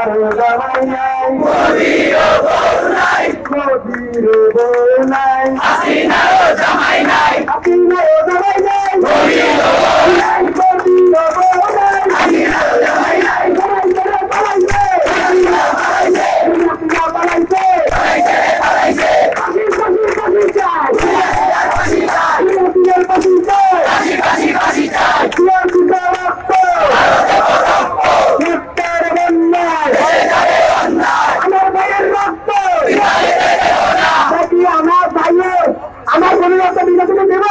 জামাই নাই, মোদিরও বউ নাই, মোদিরও বউ নাই, হাসিনারও জামাই নাই, হাসিনারও জামাই নাই, মোদিরও বউ নাই, মোদিরও বউ নাই, হাসিনারও জামাই নাই, পালাইছে রে পালাইছে, হাসিনা পালাইছে, হাসিনা পালাইছে, পালাইছে রে পালাইছে, ফাঁসি ফাঁসি ফাঁসি চাই, ফাঁসি চাই, হাসিনার ফাঁসি চাই, ফাঁসি ফাঁসি ফাঁসি চাই, হাসিনা রক্ত, রক্তের বন্যায়, আমার ভাইয়ের রক্ত, নাকি আমার ভাইয়ের আমার কোনো রক্ত বিজেপিকে দেব,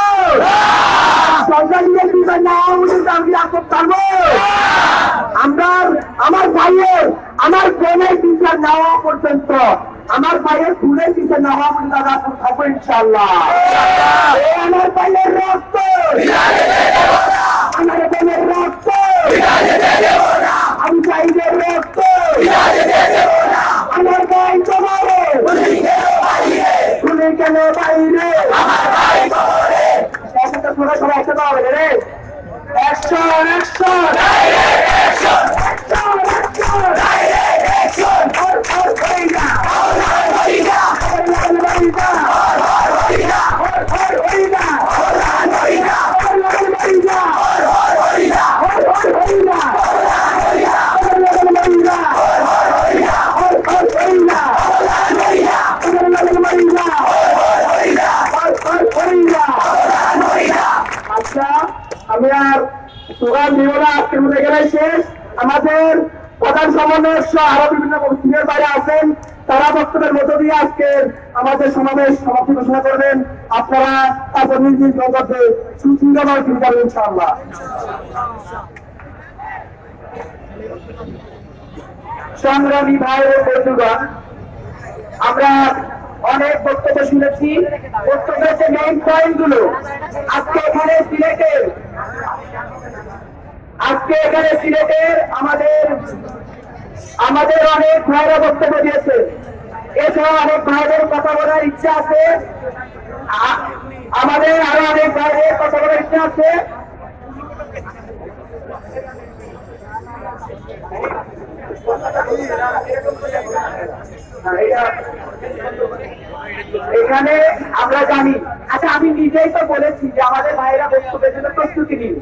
সরকার নিজের বিচার না উচিত আমি রাখতে পারবো, আমরা আমার ভাইয়ের আমার বোনের বিচার না হওয়া পর্যন্ত আমার ভাইয়ের ফুলের বিচার না হওয়া পর্যন্ত আমরা থাকবো ইনশাল্লাহ। আমার ভাইয়ের রক্ত, আমার বোনের রক্ত, আমি চাইদের রক্ত, আমার ভাই তোমারে শুনে কেন বাইরে সবাই একসাথে হবে রে, অ্যাকশন অ্যাকশন অ্যাকশন আমি আর সুগার দিব না, আজকের মধ্যে গেলেই শেষ। আমাদের প্রধান সমন্বয়ক সহ আরো বিভিন্ন কমিটির বাইরে আছেন, তারা বক্তব্যের মধ্য দিয়ে আজকে আমাদের সমাবেশ সমাপ্তি ঘোষণা করবেন। আপনারা তারপর নিজ নিজ মধ্যে সুশৃঙ্খলভাবে শুরু করবেন ইনশাআল্লাহ। সংগ্রামী ভাই ও বন্ধুগণ, আমরা অনেক বক্তব্য শুনেছি। বক্তব্যের যে মেইন পয়েন্ট গুলো আজকে এখানে সিলেটের আমাদের অনেক ভাইরা বক্তব্য দিয়েছে। এছাড়াও অনেক ভাইদের কথা বলার ইচ্ছা আছে, আমাদের আরো অনেক ভাইদের কথা বলার ইচ্ছা আছে। এখানে আমরা জানি, আচ্ছা আমি নিজেই তো বলেছি যে আমাদের ভাইয়েরা বক্তব্যের জন্য প্রস্তুতি নিন,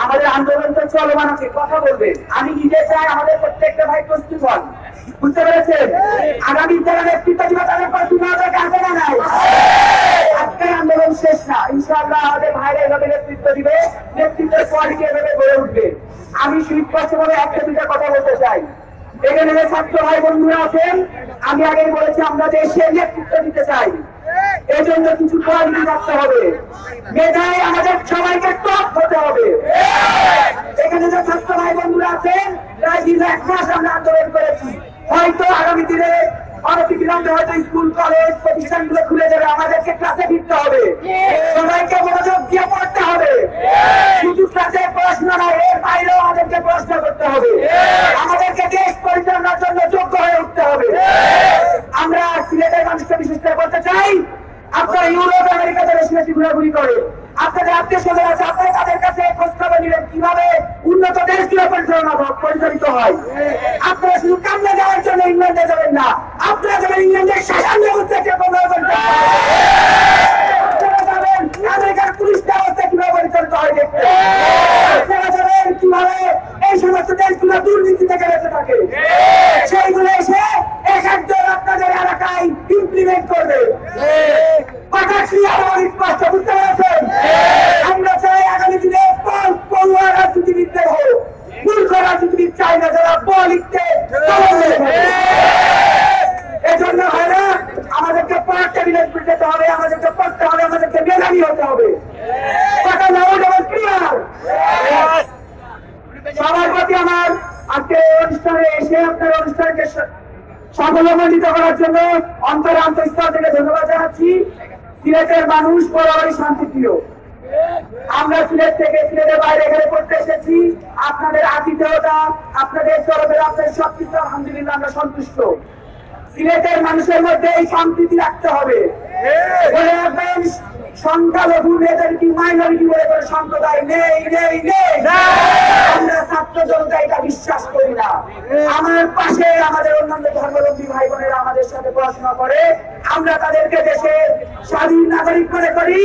আমাদের আন্দোলন তো চলমান আছে, কথা বলবে। আমি নিজে চাই আমাদের প্রত্যেকটা ভাই প্রস্তুত হন, বুঝতে পেরেছেন? আগামী যারা নেতৃত্ব দিবে তাদের প্রস্তুত আছে না নাই? আজকের আন্দোলন শেষ না, ইনশাআল্লাহ আমাদের ভাইরা এভাবে নেতৃত্ব দিবে, নেতৃত্বের কোয়ালিটি এভাবে গড়ে উঠবে। আমি সুস্পষ্টভাবে একটা দুইটা কথা বলতে চাই। এখানে যে ছাত্র ভাই বন্ধুরা আছেন, আমি আগেই বলেছি আমরা দেশের নেতৃত্ব দিতে চাই, এই জন্য কিছু কোয়ালিটি রাখতে হবে, মেধায় আমাদের সবাইকে টপ হতে হবে। এখানে যে ছাত্র ভাই বন্ধুরা আছেন, প্রায় দীর্ঘ 1 মাস আমরা আন্দোলন করেছি, হয়তো আগামী দিনে অনতিবিলম্বে হয়তো স্কুল কলেজ প্রতিষ্ঠানগুলো খুলে যাবে, আমাদেরকে ক্লাসে ফিরতে হবে, সবাইকে মনোযোগ দিয়ে পড়তে হবে। শুধু ক্লাসে পড়াশোনা নয়, এর বাইরেও আমাদেরকে পড়াশোনা করতে হবে, আমাদেরকে দেশ পরিচালনার জন্য যোগ্য হয়ে উঠতে হবে। আমরা সিলেটের মানুষকে বিশেষ করে বলতে চাই, আপনারা ইউরোপ আমেরিকাতে বেশি বেশি ঘোরাঘুরি করে, আপনাদের আত্মীয় স্বজন আছে, আপনারা তাদের কাছে খোঁজ খবর নিলেন কিভাবে উন্নত দেশগুলো পরিচালিত হয়। আপনারা শুধু কামনা যাওয়ার জন্য ইংল্যান্ডে যাবেন না, আপনারা যাবেন ইংল্যান্ডের শাসন ব্যবস্থাকে প্রভাব করতে, আপনারা যাবেন আমেরিকার পুলিশ ব্যবস্থা কিভাবে পরিচালিত হয় দেখতে, আপনারা যাবেন কিভাবে এই সমস্ত দেশগুলো দুর্নীতি থেকে বেঁচে থাকে, সেইগুলো এসে এক একজন আপনাদের এলাকায় ইমপ্লিমেন্ট করবে। কথা ক্লিয়ার এবং স্পষ্ট, বুঝতে পেরেছেন? আমরা চাই আগামী দিনে পড়ুয়া রাজনীতিবিদদের হোক, মূর্খ রাজনীতিবিদ চাই না, যারা বল লিখতে এজন্য হয় না। আমাদেরকে পড়তে যেতে হবে, আমাদেরকে পড়তে হবে, আমাদেরকে মেধাবী হতে হবে। কথা লাউড এবং ক্লিয়ার। সবার প্রতি আমার আজকে অনুষ্ঠানে এসে আপনার অনুষ্ঠানকে সাফল্যমণ্ডিত করার জন্য অন্তরে আন্তঃস্থল থেকে ধন্যবাদ জানাচ্ছি। সিলেটের মানুষ বরাবরই শান্তিপ্রিয়। আমরা সিলেট থেকে সিলেটের বাইরে এখানে পড়তে এসেছি, আপনাদের আতিথেয়তা, আপনাদের চলাফেরা, আপনাদের সবকিছু আলহামদুলিল্লাহ আমরা সন্তুষ্ট। সিলেটের মানুষের মধ্যে এই সম্প্রীতি রাখতে হবে। সংখ্যালঘু মেয়েদেরকে মাইনরিটি বলে করে সম্প্রদায় নেই নেই নেই। আমরা ছাত্র জনতা এটা বিশ্বাস করি না। আমার পাশে আমাদের অন্যান্য ধর্মাবলম্বী ভাই বোনেরা আমাদের সাথে পড়াশোনা করে, আমরা তাদেরকে দেশের স্বাধীন নাগরিক মনে করি।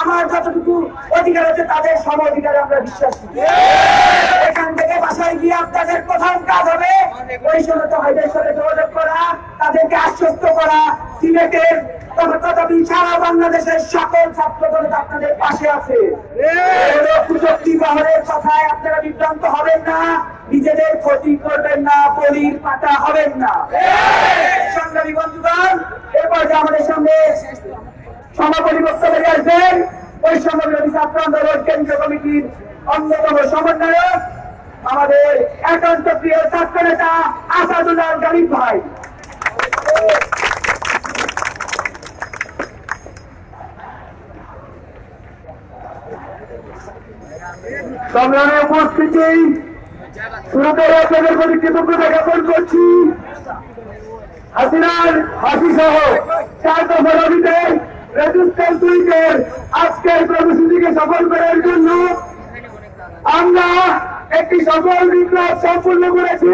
আমার যতটুকু অধিকার আছে তাদের সম অধিকারে আমরা বিশ্বাস করি। এখান থেকে বাসায় গিয়ে আপনাদের প্রধান কাজ হবে ওই সমস্ত ভাইদের সাথে যোগাযোগ করা, তাদেরকে আশ্বস্ত করা সিলেটের তথাপি সারা বাংলাদেশের সকল ছাত্র জনতা আপনাদের পাশে আছে। কুশক্তি বহরের কথায় আপনারা বিভ্রান্ত হবেন না, নিজেদের ক্ষতি করবেন না, বলির পাতা হবেন না। সংগ্রামী বন্ধুগণ, এরপর যে আমাদের সামনে সমাপনী বক্তব্য আসবেন ওই সংগ্রামী ছাত্র আন্দোলন কেন্দ্রীয় কমিটির অন্যতম সমন্বয়ক আমাদের একান্ত প্রিয় ছাত্র নেতা আসাদুল্লাহ গালিব ভাই। সংগ্রামে উপস্থিতি শুরুতে আপনাদের প্রতি কৃতজ্ঞতা জ্ঞাপন করছি। হাসিনার ফাঁসি সহ 4 দফা দাবিতে রেজিস্ট্যান্স উইকের আজকের কর্মসূচিকে সফল করার জন্য আমরা একটি সফল বিপ্লব সম্পূর্ণ করেছি।